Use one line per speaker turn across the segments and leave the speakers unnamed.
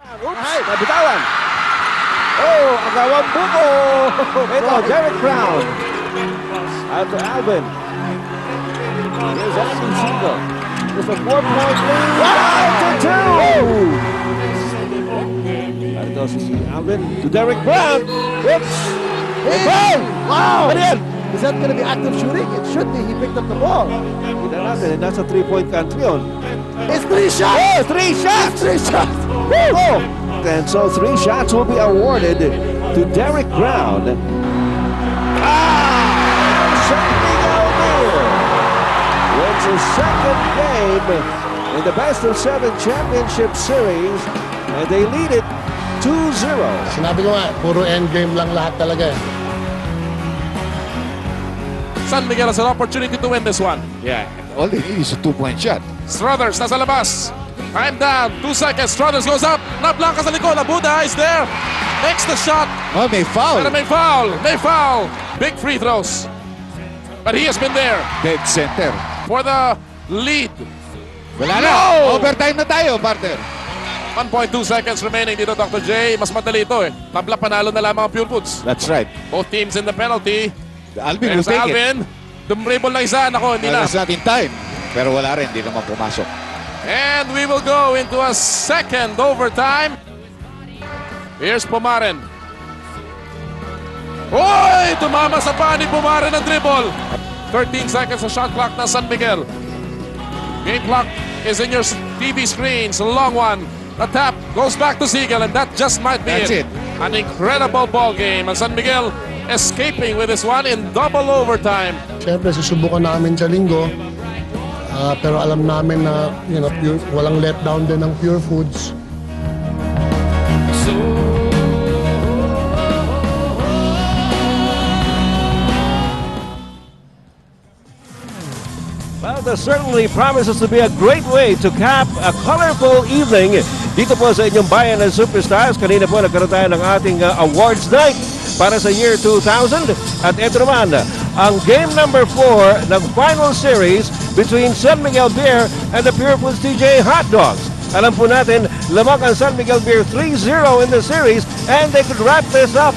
Oops, nabitawan. Oh, agawang buko. Ito, Derek Brown. Out to Alvin. Here's Andy Seigle. With a 4-point lead. Wow, to 2. Narito si Alvin to Derek Brown. Oops. Hey, wow. Ano yan?
Is that going to be active shooting? It should be. He picked up the ball.
Kita natin, nasa 3-point country yun.
It's 3 shots!
Oh, 3 shots!
It's 3 shots!
Oh. And so 3 shots will be awarded to Derek Brown. Seigle wins his second game in the best-of-7 championship series, and they lead it 2-0.
Sinabi ko nga, puro endgame lang lahat talaga.
San Miguel has an opportunity to win this one.
Yeah, all they need is a 2-point shot.
Struthers nasa labas. Time down. 2 seconds. Struthers goes up. Nablanca sa likod. Abuda is there. Makes the shot.
Oh, may foul.
Pero may foul. May foul. Big free throws. But he has been there
Dead center.
for the lead.
Wala na.
No!
Overtime na tayo, partner.
1.2 seconds remaining dito, Dr. J. Mas madali ito eh. Tabla panalo na lamang ang Purefoods.
That's right.
Both teams in the penalty.
Alvin will
There's
take it.
Alvin. Dumribble na isa. Nako, hindi
Well,
na.
it's not in time. Pero wala rin. Hindi naman pumasok.
And we will go into a second overtime. Here's Pumaren. Oy! Tumama sa paa ni Pumaren ang dribble. 13 seconds sa shot clock ng San Miguel. Game clock is in your TV screens. A long one. The tap goes back to Seigle, and that just might be
That's it.
An incredible ball game. And San Miguel escaping with this one in double overtime.
Siyempre, susubukan namin sa linggo. Pero alam namin na walang letdown din ng Purefoods.
Well, this certainly promises to be a great way to cap a colorful evening dito po sa inyong bayan ng Superstars. Kanina po nagkaroon tayo ng ating awards night para sa year 2000. At ito naman, ang game number 4 ng final series between San Miguel Beer and the Purefoods TJ Hot Dogs. Alam po natin, lamang ang San Miguel Beer 3-0 in the series, and they could wrap this up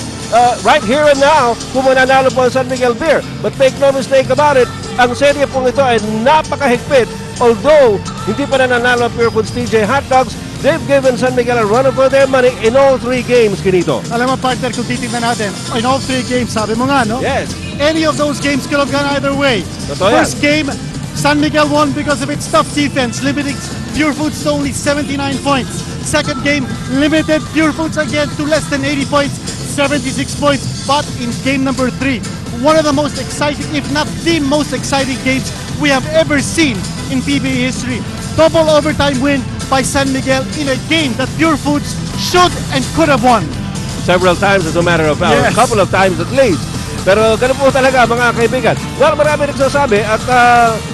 right here and now kung mananalo po ang San Miguel Beer. But make no mistake about it, ang serye pong ito ay napakahigpit. Although hindi pa nananalo ang Purefoods TJ Hot Dogs, they've given San Miguel a run for their money in all 3 games, Kinito.
Alam mo, partner, kung titignan natin, in all 3 games, sabi mo nga, no?
Yes.
Any of those games could have gone either way.
Totoo yan.
First game, San Miguel won because of its tough defense, limiting Purefoods to only 79 points. Second game, limited Purefoods again to less than 80 points, 76 points. But in game number 3, one of the most exciting, if not the most exciting games we have ever seen in PBA history. Double overtime win by San Miguel in a game that Purefoods should and could have won.
Several times as a matter of fact,
Yes.
a couple of times at least. Pero ganun po talaga mga kaibigan. Well, marami nagsasabi at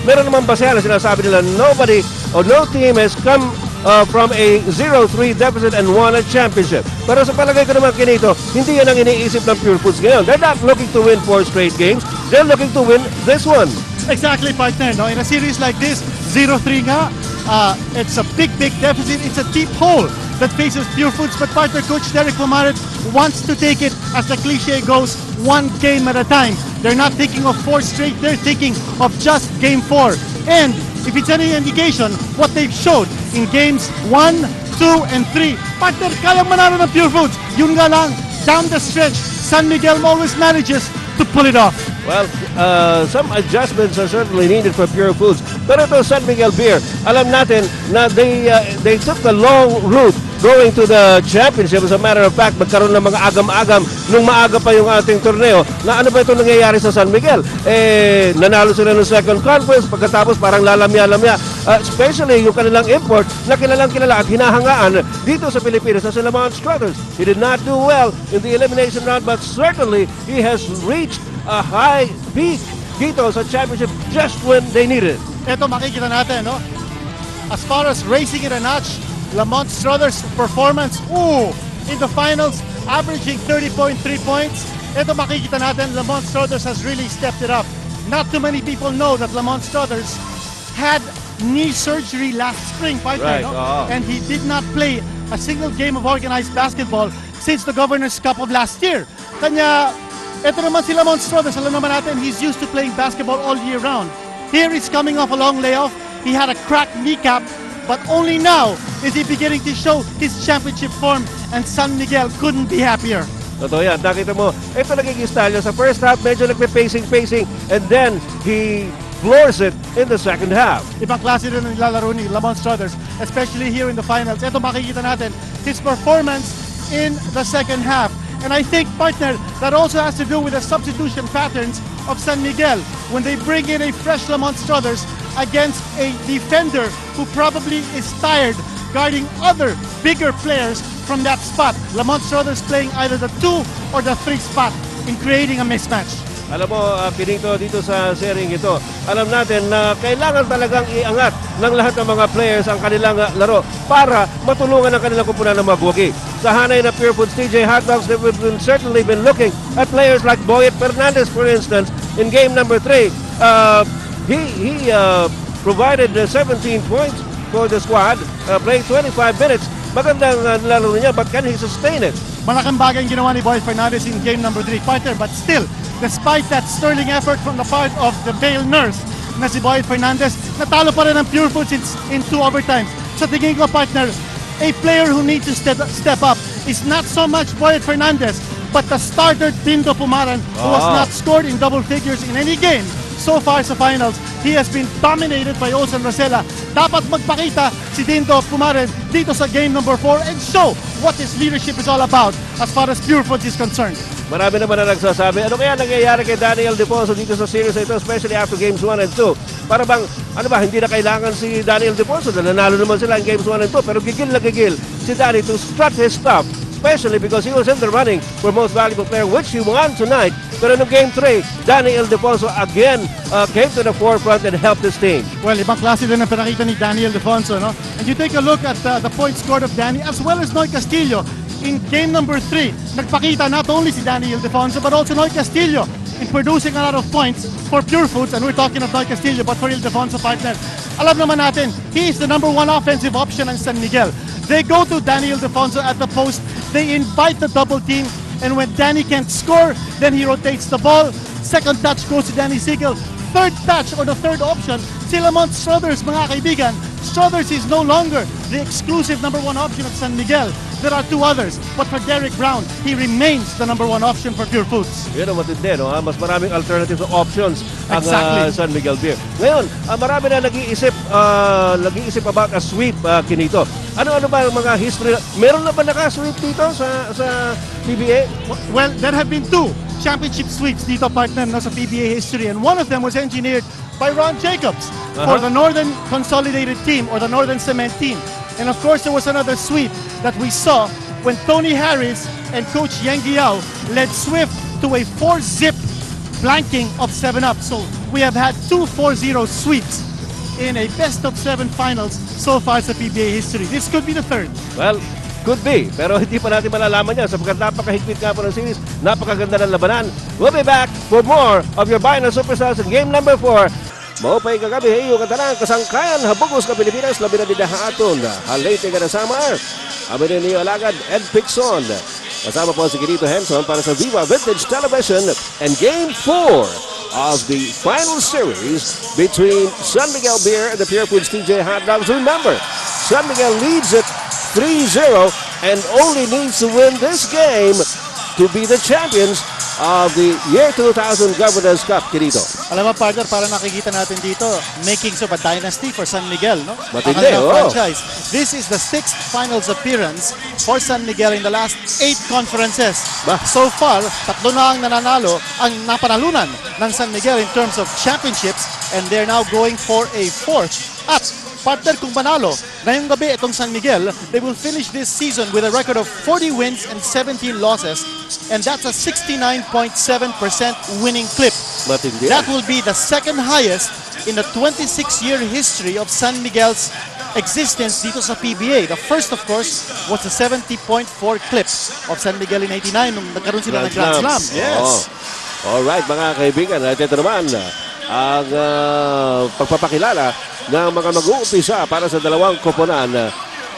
meron naman basehan na sinasabi nila nobody or no team has come from a 0-3 deficit and won a championship. Pero sa palagay ko naman, Kinito, hindi yan ang iniisip ng Purefoods ngayon. They're not looking to win 4 straight games. They're looking to win this one.
Exactly, partner. No? In a series like this, 0-3 nga, it's a big deficit. It's a deep hole that faces Purefoods. But partner, Coach Derek Pumaren wants to take it, as the cliche goes, 1 game at a time. They're not thinking of 4 straight. They're thinking of just game 4. And if it's any indication, what they've showed in games 1, 2, and 3, partner, kayang manalo ng Purefoods. Yun nga lang, down the stretch, San Miguel always manages to pull it off.
Well, some adjustments are certainly needed for Purefoods. Pero ito, San Miguel Beer, alam natin na they took the long route going to the championship. As a matter of fact, magkaroon ng mga agam-agam nung maaga pa yung ating torneo na ano ba ito nangyayari sa San Miguel? Nanalo sila ng second conference, pagkatapos parang lalamya-lamya. Especially yung kanilang import na kilalang-kilala at hinahangaan dito sa Pilipinas sa Lamont Struthers. He did not do well in the elimination round, but certainly he has reached a high peak dito sa championship just when they need it.
Ito makikita natin, no? As far as raising it a notch, Lamont Struthers' performance, in the finals, averaging 30.3 points. Ito makikita natin, Lamont Struthers has really stepped it up. Not too many people know that Lamont Struthers had knee surgery last spring, partner,
Right,
no? And he did not play a single game of organized basketball since the Governor's Cup of last year. Kanya, ito naman si Lamont Struthers, alam naman natin, he's used to playing basketball all year round. Here he's coming off a long layoff. He had a cracked kneecap, but only now is he beginning to show his championship form, and San Miguel couldn't be happier.
Totoo yan. Nakita mo, ito naging style niya. Sa first half, medyo nagpe-pacing, and then he floors it in the second half.
Ibang klase rin ang nilalaro ni Lamont Struthers, especially here in the finals. Ito makikita natin, his performance in the second half. And I think, partner, that also has to do with the substitution patterns of San Miguel when they bring in a fresh Lamont Struthers against a defender who probably is tired guarding other bigger players from that spot. Lamont Struthers playing either the 2 or the 3 spot in creating a mismatch.
Alam mo, Pinito, dito sa sharing ito, alam natin na kailangan talagang iangat ng lahat ng mga players ang kanilang laro para matulungan ang kanilang kupunan ng magwagi. Sa hanay na Purefoods TJ Hotdogs, they've certainly been looking at players like Boyet Fernandez, for instance, in game number 3. He provided 17 points for the squad, playing 25 minutes. Magandang laro niya, but can he sustain it?
Malaking bagay ang ginawa ni Boyet Fernandez in game number 3, partner, but still, despite that sterling effort from the part of the Bale nurse na si Boyet Fernandez, natalo pa rin ang Purefoods in 2 overtimes. Sa tingin ko, partner, a player who needs to step up is not so much Boyet Fernandez, but the starter Dindo Pumaran, who has not scored in double figures in any game so far sa finals. He has been dominated by Olsen Rosella. Dapat magpakita si Dindo Pumaran dito sa game number 4 and show what his leadership is all about as far as Purefoods is concerned.
Marami naman na nagsasabi, ano kaya nangyayari kay Daniel Defonso dito sa series na ito, especially after games 1 and 2? Para bang, hindi na kailangan si Daniel Defonso, nanalo naman sila in games 1 and 2, pero gigil na gigil si Danny to strut his stuff, especially because he was in the running for most valuable player, which he won tonight. Pero in game 3, Daniel Defonso again came to the forefront and helped his team.
Well, ibang klase din ang pinakita ni Daniel Defonso, no? And you take a look at the points scored of Danny as well as Noy Castillo. In game number 3, nagpakita not only si Daniel Defonso but also Noy Castillo in producing a lot of points for Purefoods, and we're talking of Noy Castillo, but for Ildefonso, partner, alam naman natin, he is the number 1 offensive option ng San Miguel. They go to Daniel Defonso at the post, they invite the double team, and when Danny can't score, then he rotates the ball. Second touch goes to Danny Seigle. Third touch, or the third option, si Lamont Struthers, mga kaibigan. Struthers is no longer the exclusive number 1 option of San Miguel. There are 2 others, but for Derek Brown, he remains the number 1 option for Purefoods.
Yun ang matindi, no? Mas maraming alternative options ang
Exactly.
San Miguel Beer. Ngayon, marami na nag-iisip about a sweep, Kinito. Ano-ano ba ang mga history? Meron na ba naka-sweep dito sa PBA?
Well, there have been 2 championship sweeps dito, partner, no, sa PBA history, and one of them was engineered by Ron Jacobs for the Northern Consolidated Team, or the Northern Cement Team. And of course, there was another sweep that we saw when Tony Harris and Coach Yang Giao led Swift to a 4-zip blanking of 7-up. So we have had 2 4-0 sweeps in a best-of-7 finals so far sa PBA history. This could be the 3rd.
Well, could be. Pero hindi pa natin malalaman yan sapagkat napakahigpit nga po ng series. Napakaganda ng labanan. We'll be back for more of your Bayan ng Superstars in game number 4. Maupay kagabi, heyo katanang kasangkayan, habugos ka Pilipinas, labi na didahaton. Halate ka na Samar. Amin niyo alagad, Ed Pixon. Kasama po si Kirito Henson para sa Viva Vintage Television and Game 4 of the final series between San Miguel Beer and the Purefoods TJ Hotdogs. Remember, San Miguel leads it 3-0 and only needs to win this game to be the champions of the year 2000 Governors Cup, Kirito.
Alam mo, partner, para nakikita natin dito, makings of a dynasty for San Miguel, no?
Matindi,
Ang
oh.
franchise. This is the 6th finals appearance for San Miguel in the last 8 conferences.
Bah.
So far, 3 na ang nananalo, ang napanalunan ng San Miguel in terms of championships, and they're now going for a 4th. At partner, kung manalo, ngayong gabi itong San Miguel, they will finish this season with a record of 40 wins and 17 losses, and that's a 69.7% winning clip.
Matindi.
That will be the 2nd highest in the 26-year history of San Miguel's existence dito sa PBA. The first, of course, was the 70.4 clip of San Miguel in 89 nung nagkaroon sila ng Grand Slam. Yes.
Oh. Alright, mga kaibigan, at ito naman ang pagpapakilala ng mga mag-uumpisa para sa dalawang koponan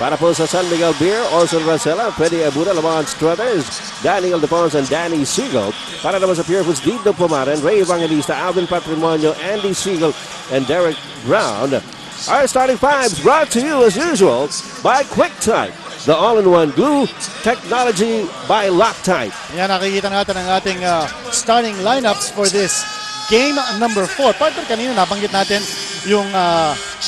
Para po sa San Miguel Beer, Olson Rosella, Freddy Abuna, Lamont Struthers, Daniel Deponce, and Danny Seigle. Para naman sa Purefoods, Dino Pumaren, Ray Evangelista, Alvin Patrimonio, Andy Seigle, and Derek Brown. Our starting fives brought to you as usual by QuickType, the all-in-one glue technology by Loctite.
Yan, nakikita natin ang ating starting lineups for this game number 4. Partner, kanina nabanggit natin yung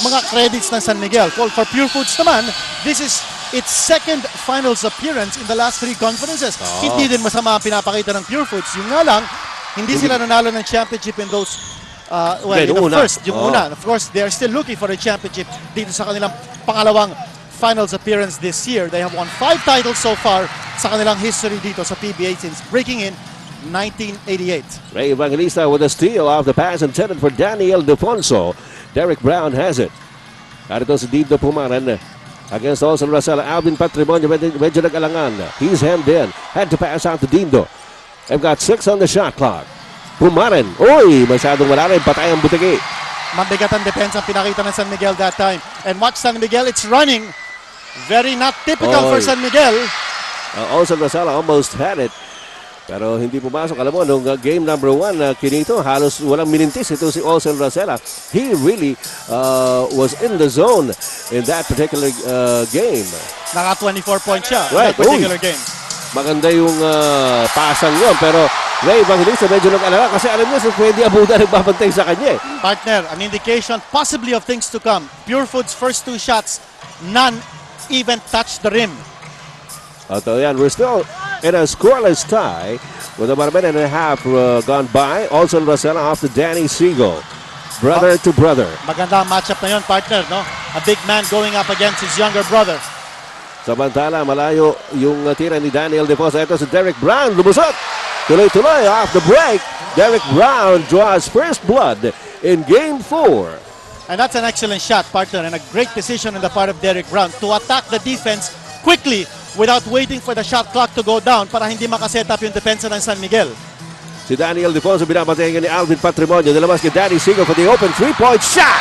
mga credits ng San Miguel. For Purefoods naman, this is its second finals appearance in the last 3 conferences. Hindi din masama ang pinapakita ng Purefoods. Yung nga lang, hindi sila nanalo ng championship in those in the first, yung una. Of course, they are still looking for a championship dito sa kanilang pangalawang finals appearance this year. They have won 5 titles so far sa kanilang history dito sa PBA since breaking in 1988.
Ray Evangelista with a steal off the pass intended for Daniel Defonso. Derek Brown has it. Narito si Dino Pumaren against Olson Rosella. Alvin Patrimonio medyo nag-alangan. He's hemmed in. Had to pass out to Dino. They've got 6 on the shot clock. Pumaren. Uy, masyadong wala rin. Patay ang butiki.
Mabigat ang depensa ang pinakita ng San Miguel that time. And watch San Miguel, it's running. Very not typical for San Miguel.
Olson Rosella almost had it. Pero hindi pumasok. Alam mo, nung game number 1, kinito, halos walang minintis ito si Olson Rosella. He really was in the zone in that particular game.
Naka 24 points siya in
Right.
that particular game.
Maganda yung pasang yun. Pero Ray Evangelista medyo nag-alala kasi alam niya si Freddy Abuda nagbabantay sa kanya.
Partner, an indication possibly of things to come. Purefoods' first 2 shots, none even touched the rim.
So yan, we're still in a scoreless tie with about a minute and a half gone by. Olson Rosella off to Danny Seigle. Brother to brother.
Maganda ang matchup na yun, partner, no? A big man going up against his younger brother.
Samantala, malayo yung tira ni Daniel Defonso. Ito si Derek Brown, lumusot. Tuloy-tuloy off the break. Derek Brown draws first blood in Game 4.
And that's an excellent shot, partner, and a great decision on the part of Derek Brown to attack the defense quickly without waiting for the shot clock to go down para hindi makaset up yung depensa ng San Miguel.
Si Daniel Defonso binabantayan ni Alvin Patrimonio. Nilabas kay Danny Seigle for the open 3-point shot.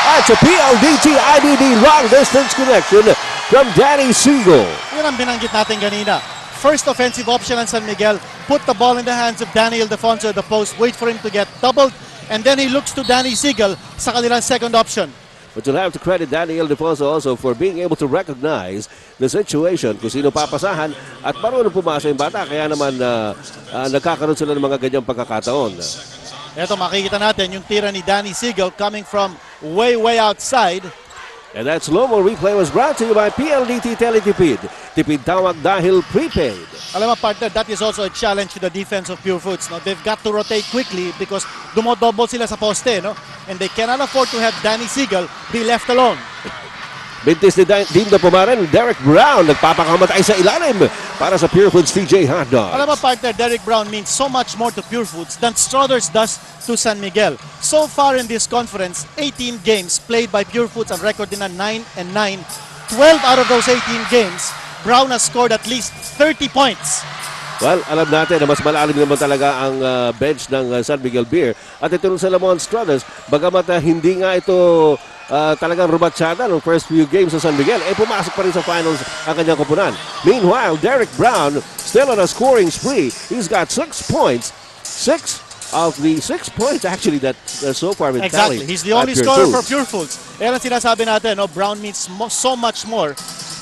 That's a PLDT IDD long distance connection from Danny Seigle.
Yun ang binanggit natin kanina. First offensive option ng San Miguel, put the ball in the hands of Daniel Defonso at the post, wait for him to get doubled, and then he looks to Danny Seigle sa kanilang second option.
But you'll have to credit Daniel Defonso also for being able to recognize the situation kung sino papasahan at marunong pumasa yung bata. Kaya naman nagkakaroon sila ng mga ganyang pagkakataon.
Ito makikita natin yung tira ni Danny Seigle coming from way outside.
And that slow-mo replay was brought to you by PLDT Teletipid. Tipid tawag dahil prepaid.
Alam mo, partner, that is also a challenge to the defense of Purefoods. No? They've got to rotate quickly because dumodouble sila sa poste. No? And they cannot afford to have Danny Seigle be left alone.
Bintis ni Dino Pumaren, Derek Brown nagpapakamatay sa ilalim para sa Purefoods TJ Hotdog.
Alam mo, partner, Derek Brown means so much more to Purefoods than Struthers does to San Miguel. So far in this conference, 18 games played by Purefoods, ang record din na 9-9. 12 out of those 18 games, Brown has scored at least 30 points.
Well, alam natin na mas malalim naman talaga ang bench ng San Miguel Beer. At ito sa Lamont Struthers, bagamat hindi nga ito talagang rumatsyada ng first few games sa San Miguel, pumasok pa rin sa finals ang kanyang koponan. Meanwhile, Derek Brown still on a scoring spree. He's got 6 points. 6 of the 6 points actually that so far been
Exactly.
tallied
He's the only scorer for Purefoods. Ayan ang sinasabi natin, no? Brown means so much more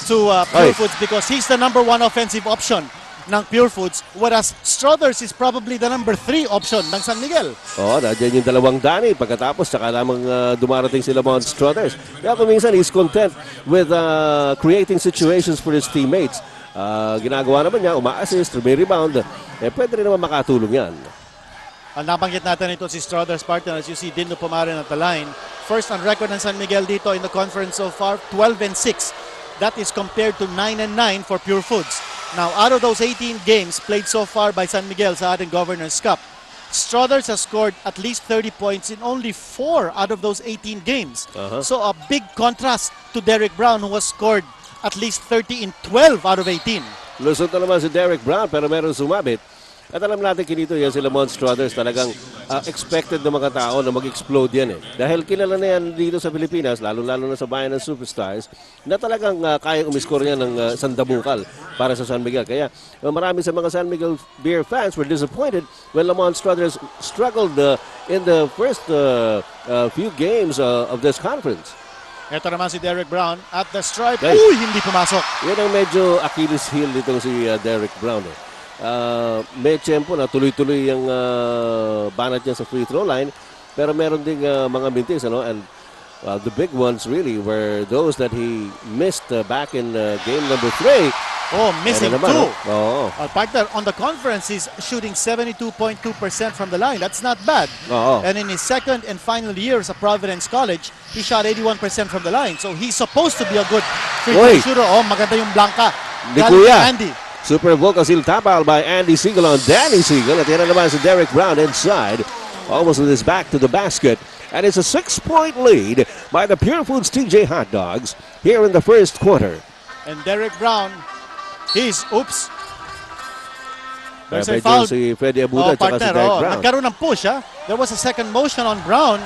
to Purefoods because he's the number 1 offensive option ng Purefoods, whereas Struthers is probably the number 3 option ng San Miguel.
Nandiyan yung dalawang Danny. Pagkatapos, saka lamang dumarating sila mga Struthers. Kaya kung minsan, he's content with creating situations for his teammates. Ginagawa naman niya, uma-assist, may rebound. Pwede rin naman makatulong yan.
Ang nabanggit natin ito si Struthers, partner, as you see, Dino Pumaren at the line. First on record ng San Miguel dito in the conference so far, 12-6. That is compared to 9-9 for Purefoods. Now, out of those 18 games played so far by San Miguel sa ating Governor's Cup, Struthers has scored at least 30 points in only 4 out of those 18 games. So a big contrast to Derek Brown who has scored at least 30 in 12 out of 18.
Lusot na naman si Derek Brown pero meron sumabit. At alam natin kinito yan sila Monsters talagang expected ng mga tao na mag-explode yan eh. Dahil kilala na yan dito sa Pilipinas, lalo-lalo na sa bayan ng Superstars, na talagang kayang umiskor yan ng sandabukal para sa San Miguel. Kaya marami sa mga San Miguel Beer fans were disappointed when Lamont Struthers struggled in the first few games of this conference.
Ito naman si Derek Brown at the stripe.
Hey.
Uy, hindi pumasok.
Yan ang medyo Achilles heel nitong si Derek Brown. May tiyempo na tuloy-tuloy yung banat niya sa free throw line. Pero meron ding mga mintis. And the big ones really were those that he missed back in game number 3.
Oh, missing
naman,
two.
Oo.
Partner, on the conference, he's shooting 72.2% from the line. That's not bad.
Oo.
And in his second and final year sa Providence College, he shot 81% from the line. So he's supposed to be a good free throw
Oy.
shooter. Oh, maganda yung blanca.
Di
Galing
kuya.
kay Andy.
Super Vocasil tapal by Andy Seigle on Danny Seigle. At yan naman si Derek Brown inside. Almost with his back to the basket. And it's a 6-point lead by the Purefoods TJ Hot Dogs here in the first quarter.
And Derek Brown, oops. There's a
Medyo
foul.
si Freddy Abuda at saka si
Partner,
Derek Brown.
nagkaroon ng push, ha? There was a second motion on Brown.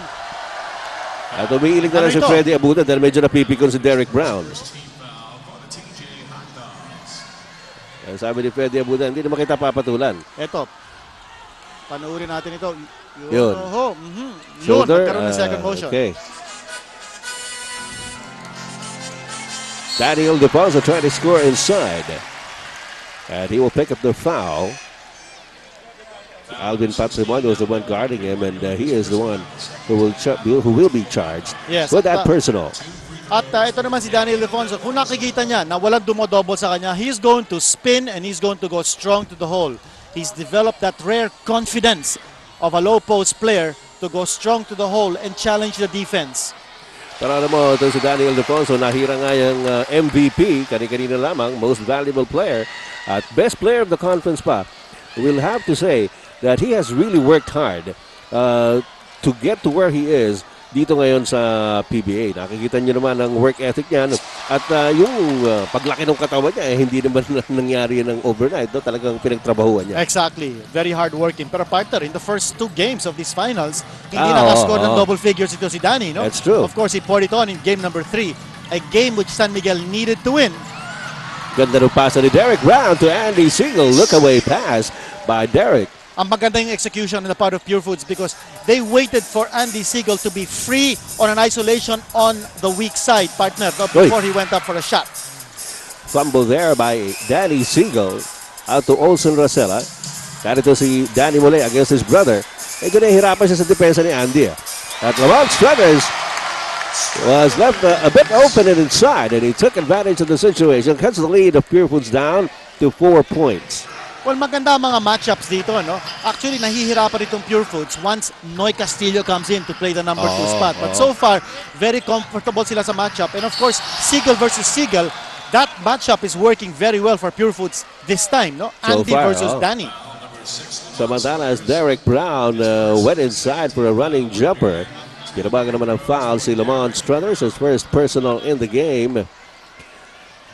At umiilig na
Ano
lang si
ito?
Freddy Abuda dahil medyo napipikon si Derek Brown. Ang sabi ni Freddy Abuda, hindi naman kita papatulan.
Ito. Panuurin natin ito.
Yun.
Yun,
Shoulder.
nagkaroon ng second motion.
Okay. Daniel DeFonso trying to score inside. And he will pick up the foul. Alvin Patsimon was the one guarding him, and he is the one who will be charged with that personal.
At ito naman si Daniel Alfonso, kung nakikita niya na walang dumodouble sa kanya, he's going to spin and he's going to go strong to the hole. He's developed that rare confidence of a low post player to go strong to the hole and challenge the defense.
Pero alam mo, ito si Daniel DeFonso, nahira nga yung MVP, kani-kanina lamang, most valuable player, at best player of the conference pa. We'll have to say that he has really worked hard to get to where he is dito ngayon sa PBA. Nakikita niyo naman ang work ethic niya. At yung paglaki ng katawan niya, hindi naman nangyari ng overnight. Talagang pinagtrabahuan niya.
Exactly. Very hard working. Pero partner, in the first 2 games of these finals, hindi nakascore ng double figures ito si Danny. No?
That's true.
Of course, he poured it on in game number 3. A game which San Miguel needed to win.
Ganda ng pasa ni Derek Brown to Andy Seigle. Look away pass by Derek.
Ang maganda yung execution on the part of Purefoods because they waited for Andy Seigle to be free on an isolation on the weak side, partner, before he went up for a shot.
Fumble there by Danny Seigle out to Olsen Rosella. Narito si Danny muli against his brother. Medyo nahihirapan siya sa depensa ni Andy. At Lamont Struthers was left a bit open and inside, and he took advantage of the situation. Cuts the lead of Purefoods down to 4 points.
Well, maganda ang mga matchups dito, no? Actually, nahihirapan itong Purefoods once Noy Castillo comes in to play the number 2 spot. But so far, very comfortable sila sa matchup. And of course, Seigle versus Seigle, that matchup is working very well for Purefoods this time, no?
So
Andy
far,
versus Danny.
Samantala as Derek Brown went inside for a running jumper. Kinabagan naman ng foul si Lamont Struthers, his first personal in the game.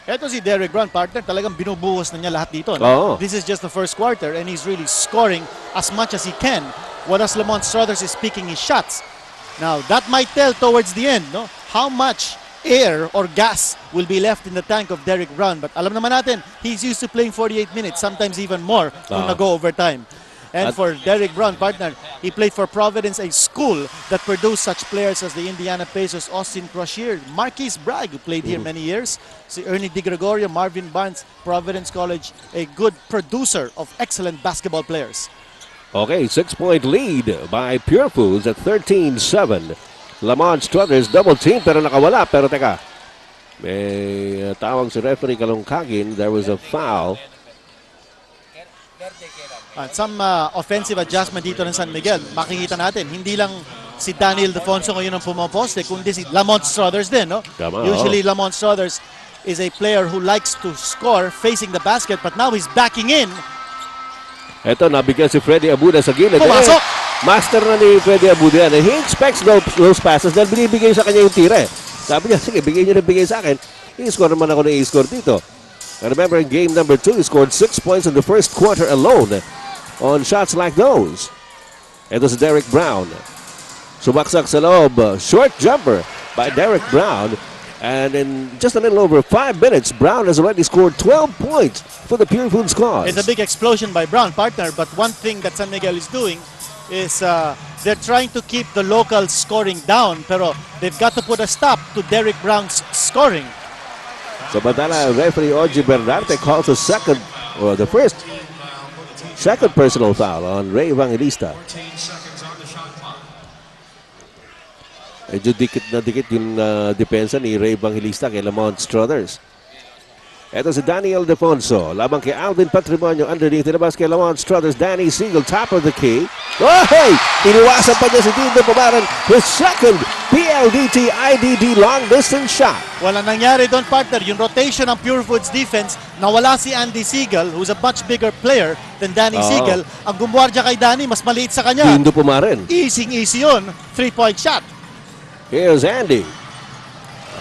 Ito si Derek Brown, partner, talagang binubuhos na niya lahat dito. No?
Oo.
This is just the first quarter and he's really scoring as much as he can. Whereas Lamont Struthers is picking his shots. Now, that might tell towards the end, no? How much air or gas will be left in the tank of Derek Brown. But alam naman natin, he's used to playing 48 minutes, sometimes even more kung nag-go overtime. And for Derek Brown, partner, he played for Providence, a school that produced such players as the Indiana Pacers, Austin Crusher, Marquise Bragg, who played here many years, si Ernie Di Gregorio, Marvin Barnes, Providence College, a good producer of excellent basketball players.
Okay, 6-point lead by Purefoods at 13-7. Lamont Struthers double team pero nakawala. Pero teka, may tawag si referee Kalungkagin. There was a foul.
At some offensive adjustment dito ng San Miguel. Makikita natin, hindi lang si Daniel Defonso ngayon ang pumaposte, kundi si Lamont Struthers din. No?
Tama,
Usually, Lamont Struthers is a player who likes to score facing the basket, but now he's backing in.
Ito, nabigyan si Freddy Abuda sa gilid.
Pumasok!
Master na ni Freddy Abuda yan. He expects those passes dahil binibigay sa kanya yung tira. Sabi niya, sige, bigay niyo na bigay sa akin. I-score naman ako na i-score dito. And remember, in game number 2, he scored 6 points in the first quarter alone. on shots like those. Ito si Derek Brown. Sumaksak sa loob. Short jumper by Derek Brown. And in just a little over 5 minutes, Brown has already scored 12 points for the Purefoods cause.
It's a big explosion by Brown, partner. But one thing that San Miguel is doing is they're trying to keep the local scoring down. Pero they've got to put a stop to Derek Brown's scoring.
Samantala, referee Oji Bernarte calls the second personal foul on Ray Evangelista. Medyo dikit na dikit yung depensa ni Ray Evangelista kay Lamont Struthers. Ito si Daniel Defonso, labang kay Alvin Patrimonio underneath, tinabas kay Lamont Struthers. Danny Seigle, top of the key. Oh, hey! Iniwasan pa niya si Tito Pumaran, his second PLDT IDD long distance shot.
Walang nangyari doon, partner. Yung rotation ng Purefoods defense, nawala si Andy Seigle, who's a much bigger player than Danny Seigle. Ang gumwardya kay Danny, mas maliit sa kanya.
Tito Pumaran.
Easy yun. 3-point shot.
Here's Andy.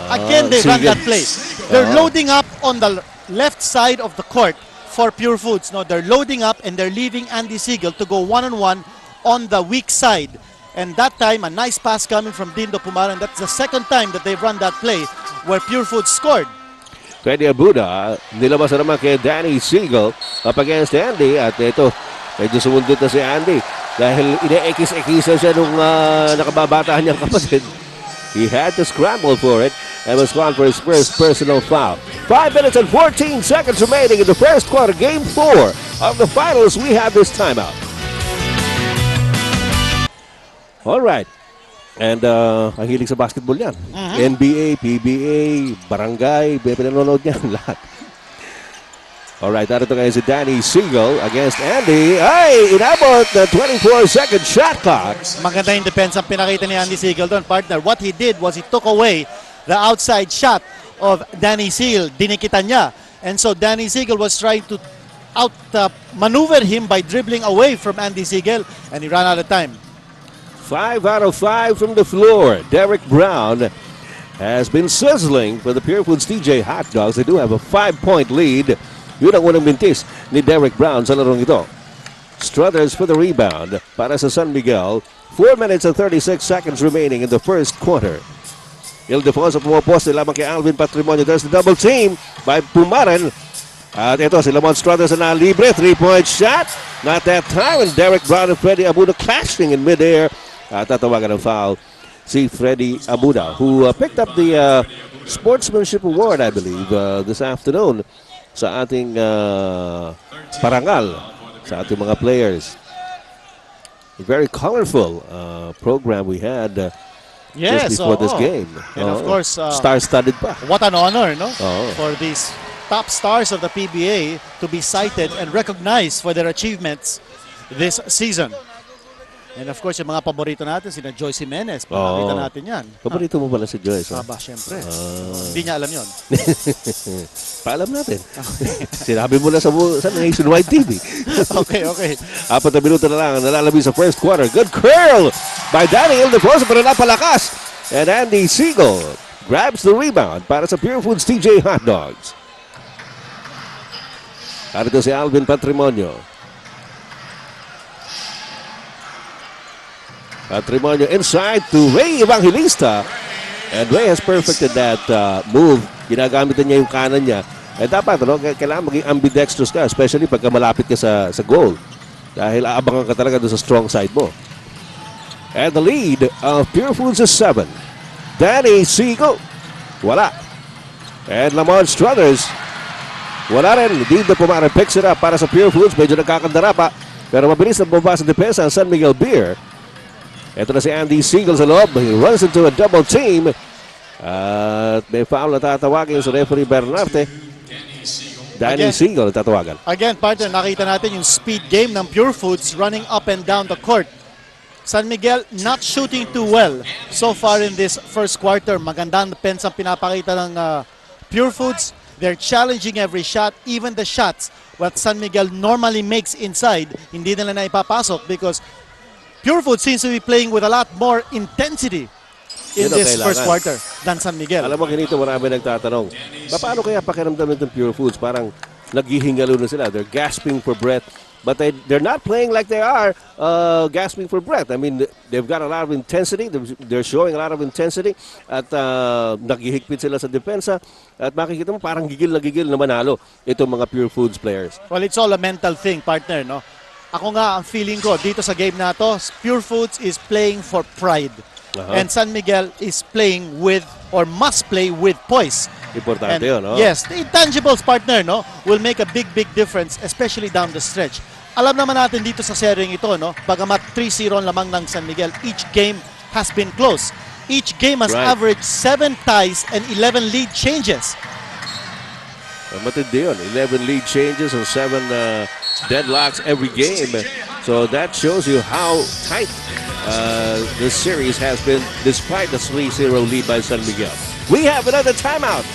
Again, they run that play. They're loading up on the left side of the court for Purefoods. No, they're loading up and they're leaving Andy Seigle to go one-on-one on the weak side. And that time, a nice pass coming from Dindo Pumaran. That's the second time that they've run that play where Purefoods scored.
Freddy Abuda, nilabas na naman kay Danny Seigle up against Andy. At ito, medyo sumundot na si Andy dahil ine-ekis-ekisa siya nung nakababataan niyang kapatid. He had to scramble for it and was called for his first personal foul. 5 minutes and 14 seconds remaining in the first quarter. Game 4 of the finals. We have this timeout. All right. And ang hilig sa basketball yan. NBA, PBA, barangay, pinanonood niyan lahat. All right, narito ngayon si Danny Seigle against Andy. Ay, inabot na 24-second shot clock.
Maganda yung defense ang pinakita ni Andy Seigle doon, partner. What he did was he took away the outside shot of Danny Seigle. Dinikitan niya. And so Danny Seigle was trying to out-maneuver him by dribbling away from Andy Seigle, and he ran out of time.
5 out of 5 from the floor. Derek Brown has been sizzling for the Purefoods TJ Hot Dogs. They do have a 5-point lead. Yun ang unang mintis ni Derek Brown sa larong ito. Struthers for the rebound para sa San Miguel. 4 minutes and 36 seconds remaining in the first quarter. Ildefonso pumaposte lamang kay Alvin Patrimonio. There's the double team by Pumaran. At ito si Lamont Struthers na libre. 3-point shot. Not that time. And Derek Brown and Freddy Abuda clashing in midair. At tatawagan ng foul si Freddy Abuda, who picked up the Sportsmanship Award, I believe, this afternoon sa ating parangal sa ating mga players. A very colorful program we had just before this game.
And of course,
star-studded pa.
What an honor, no? For these top stars of the PBA to be cited and recognized for their achievements this season. And of course, yung mga paborito natin, sina Joyce Jimenez, pakita natin yan.
Paborito mo pala si Joyce?
Aba, syempre. Hindi niya alam yon.
Paalam natin. Sinabi mo na sa Nationwide TV.
Okay.
4 na minuto na lang nalalabi sa first quarter. Good curl by Danny Ildefonso, pero napalakas. And Andy Seigle grabs the rebound para sa Purefoods TJ Hot Dogs. Arito si Alvin Patrimonio. Patrimonio inside to Ray Evangelista. And Ray has perfected that move. Ginagamit niya yung kanan niya. Dapat, kailangan maging ambidextrous ka, especially pagka malapit ka sa goal. Dahil aabangan ka talaga doon sa strong side mo. And the lead of Purefoods is 7. Danny Seigle. Wala. And Lamont Struthers. Wala rin. Dindo Pumaran picks it up para sa Purefoods. Medyo nagkakandara pa. Pero mabilis na bumaba sa depensa ang San Miguel Beer. Ito na si Andy Seigle sa loob. He runs into a double team. At may foul na tatawagin sa referee Bernarte. Danny Seigle na tatawagan.
Again, partner, nakita natin yung speed game ng Purefoods running up and down the court. San Miguel not shooting too well so far in this first quarter. Magandang defense ang pinapakita ng Purefoods. They're challenging every shot, even the shots what San Miguel normally makes inside, hindi nila na ipapasok because Purefoods seems to be playing with a lot more intensity in this first quarter than San Miguel.
Alam mo, ganito, marami nagtatanong, paano kaya pakiramdam ng Purefoods? Parang naghihingalo na sila. They're gasping for breath but they're not playing like they are gasping for breath. I mean, they've got a lot of intensity. They're showing a lot of intensity at naghihigpit sila sa depensa at makikita mo parang gigil na manalo itong mga Pure Foods players.
Well, it's all a mental thing, partner, no? Ako nga, ang feeling ko dito sa game na to, Pure Foods is playing for pride. And San Miguel is playing with, or must play with poise.
Importante yun, no?
Yes, the intangibles, partner, no, will make a big difference, especially down the stretch. Alam naman natin dito sa series ito, no, bagamat 3-0 lamang ng San Miguel, each game has been close. Each game has averaged 7 ties and 11 lead changes.
Matindi yun. 11 lead changes and 7 deadlocks every game. So that shows you how tight this series has been despite the 3-0 lead by San Miguel. We have another timeout.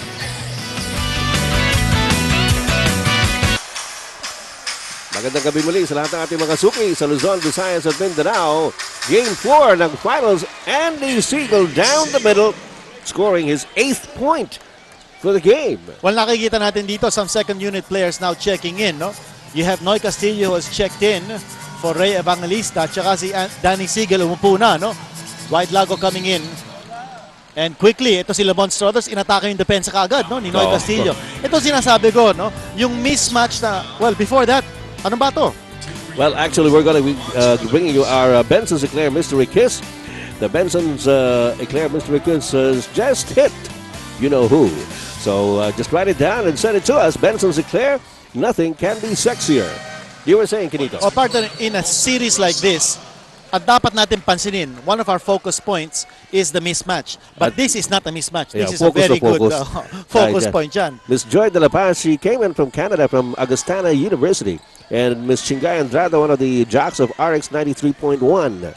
Magandang gabi muli sa lahat ng ating mga suki sa Luzon, Visayas at Mindanao. Game 4 ng finals, Andy Seigle down the middle, scoring his 8th point for the game.
Well, nakikita natin dito some second unit players now checking in, no? You have Noy Castillo who has checked in for Ray Evangelista, tsaka si Danny Seigle umupo na, no? Dwight Lago coming in. And quickly, ito si Lamont Strothers, inatake yung depensa kaagad, no? Ni Noy Castillo. Ito sinasabi ko, no? Yung mismatch na, well, before that, ano ba to?
Well, actually, we're going to be bringing you our Benson's Eclair Mystery Kiss. The Benson's Eclair Mystery Kiss has just hit you know who. So just write it down and send it to us. Benson's Eclair, nothing can be sexier. You were saying, Kinito.
O partner, in a series like this, at dapat natin pansinin, one of our focus points is the mismatch. But this is not a mismatch. This is a very good focus point dyan.
Miss Joy De La Paz, she came in from Canada, from Augustana University. And Miss Chingay Andrada, one of the jocks of RX 93.1.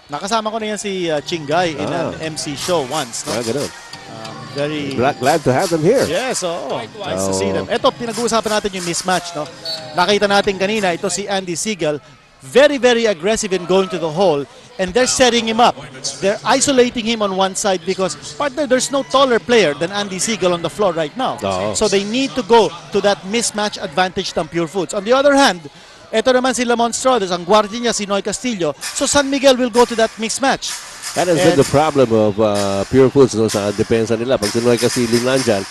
Nakasama ko na yan si Chingay in an MC show once. No?
Ganun.
Very
glad to have them here.
Yes, nice to see them. Ito, pinag-uusapan natin yung mismatch. No? Nakita natin kanina, ito si Andy Seigle, very aggressive in going to the hole, and they're setting him up. They're isolating him on one side because, partner, there's no taller player than Andy Seigle on the floor right now. So they need to go to that mismatch advantage ng Pure Foods. On the other hand, ito naman si Lamont Strothers, ang guardia niya si Noy Castillo. So San Miguel will go to that mismatch.
That has been the problem of Pure Foods, no, sa depensa nila. Pag si Noy Castillo nandyan,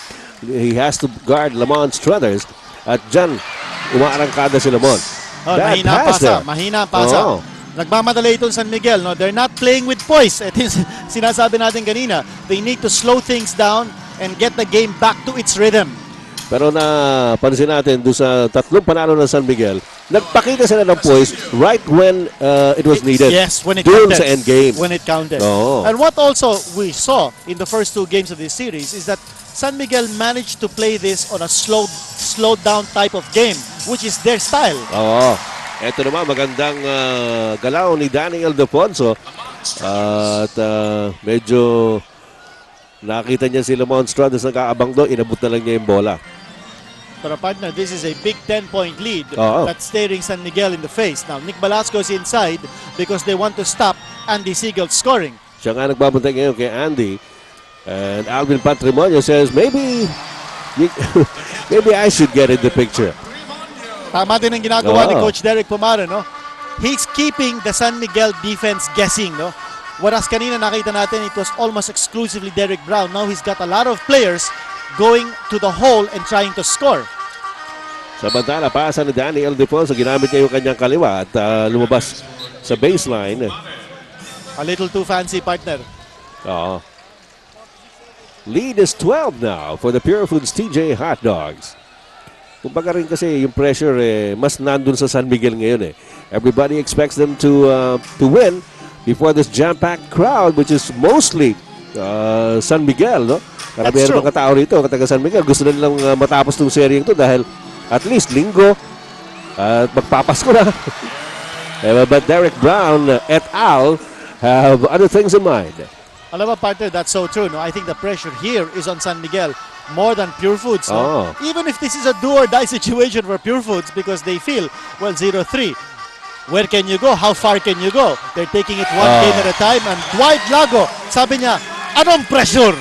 he has to guard Lamont Strothers. At dyan, umaarangkada si Lamont.
Mahina ang pasa. Nagmamadali itong San Miguel. No? They're not playing with poise. Ito yung sinasabi natin kanina. They need to slow things down and get the game back to its rhythm.
Pero napansin natin doon sa tatlong panalo ng San Miguel, nagpakita sila ng poise right when it was needed.
Yes, when it
doon
counted.
Sa end game.
When it counted. And what also we saw in the first 2 games of this series is that San Miguel managed to play this on a slowed down type of game, which is their style.
Ito naman, magandang galaw ni Danny Ildefonso. At medyo nakita niya si Lamont Strothers nag-aabang doon, inabot na lang niya yung bola.
Pero partner, this is a big 10-point lead that's staring San Miguel in the face. Now, Nick Velasco is inside because they want to stop Andy Seigle scoring.
Siya nga nagbabantay ngayon kay Andy. And Alvin Patrimonio says, maybe I should get in the picture.
Tama din ang ginagawa ni Coach Derek Pumare, no? He's keeping the San Miguel defense guessing, no? Whereas kanina nakita natin, it was almost exclusively Derek Brown. Now he's got a lot of players going to the hole and trying to score.
Samantala, pasa ni Danny Ildefonso, ginamit niya yung kanyang kaliwa at lumabas sa baseline.
A little too fancy, partner.
Lead is 12 now for the Purefoods TJ Hot Dogs. Kumbaga rin kasi yung pressure mas nandun sa San Miguel ngayon Everybody expects them to win before this jam-packed crowd, which is mostly San Miguel, no? Karamihan ng mga tao rito, kataga San Miguel, gusto na nilang matapos itong seryeng ito dahil at least linggo at magpapasko na. But Derek Brown et al. Have other things in mind.
Alam mo, partner, that's so true. No? I think the pressure here is on San Miguel more than Pure Foods. No? Even if this is a do-or-die situation for Pure Foods because they feel, well, 0-3. Where can you go? How far can you go? They're taking it one game at a time. And Dwight Lago, sabi niya, anong pressure?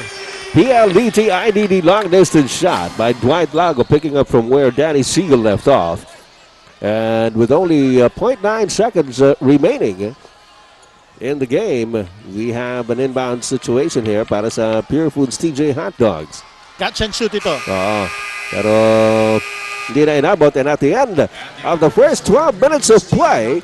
PLDT IDD long distance shot by Dwight Lago, picking up from where Danny Seigle left off. And with only 0.9 seconds remaining in the game, we have an inbound situation here para sa Purefoods TJ Hot Dogs.
Catch and shoot ito.
Oo. Pero hindi na inabot. And at the end of the first 12 minutes of play,